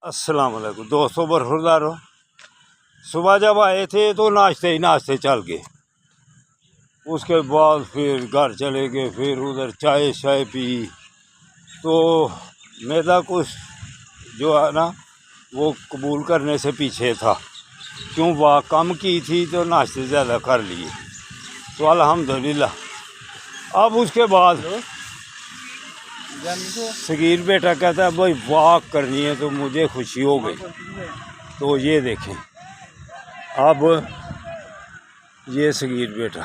अस्सलाम वालेकुम दोस्तों, बरखुरदारो। सुबह जब आए थे तो नाश्ते चल गए। उसके बाद फिर घर चले गए, फिर उधर चाय शाय पी। तो मैदा कुछ जो है ना वो कबूल करने से पीछे था, क्यों वाह कम की थी तो नाश्ते ज़्यादा कर लिए। तो अल्हम्दुलिल्लाह। अब उसके बाद सगीर बेटा कहता है भाई वॉक करनी है, तो मुझे खुशी हो गई। तो ये देखें, अब ये सगीर बेटा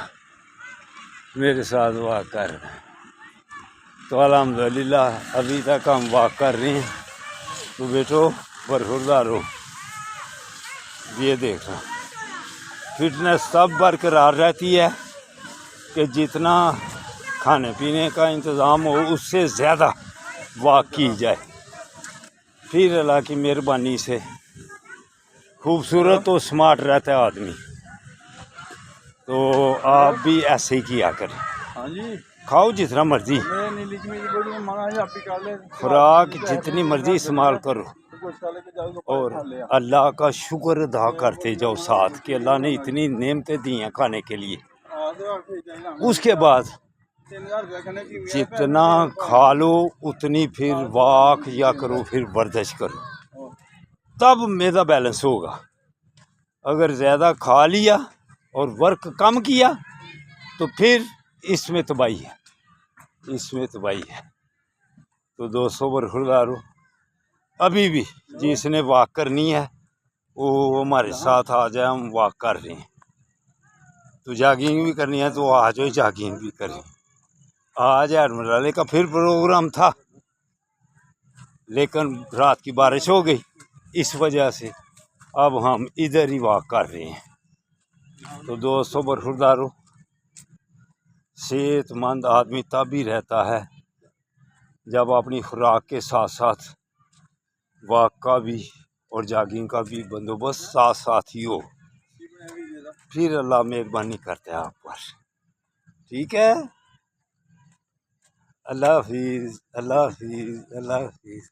मेरे साथ वॉक कर रहे हैं। तो अल्हम्दुलिल्लाह अभी तक हम वॉक कर रहे हैं। तो बेटो बरखुरदारो, ये देखना फिटनेस तब बरकरार रहती है कि जितना खाने पीने का इंतज़ाम हो उससे ज़्यादा वॉक की जाए। फिर अल्लाह की मेहरबानी से खूबसूरत और स्मार्ट रहता है आदमी। तो आप भी ऐसे ही किया करें। हाँ जी, खाओ जितना मर्जी, खुराक जितनी मर्जी इस्तेमाल करो, और अल्लाह का शुक्र अदा करते जाओ साथ कि अल्लाह ने इतनी नेमतें दी हैं खाने के लिए। उसके बाद जितना खा लो उतनी फिर वॉक या करो, फिर वर्जिश करो, तब मेरा बैलेंस होगा। अगर ज़्यादा खा लिया और वर्क कम किया तो फिर इसमें तबाही है, इसमें तबाही है। तो दोस्तों बरखुरदारो, अभी भी जिसने वॉक करनी है वो हमारे साथ आ जाए, हम वॉक कर रहे हैं। तो जॉगिंग भी करनी है तो आ जाओ, जॉगिंग भी करें। आज एडमराले का फिर प्रोग्राम था, लेकिन रात की बारिश हो गई, इस वजह से अब हम इधर ही वॉक कर रहे हैं। तो दोस्तों बरखुरदारो, सेहतमंद आदमी तब ही रहता है जब अपनी खुराक के साथ साथ वॉक का भी और जॉगिंग का भी बंदोबस्त साथ साथ ही हो। फिर अल्लाह मेहरबानी करता है आप पर। ठीक है, अल्लाह हाफिज़, अल्लाह हाफिज़, अल्लाह हाफिज़।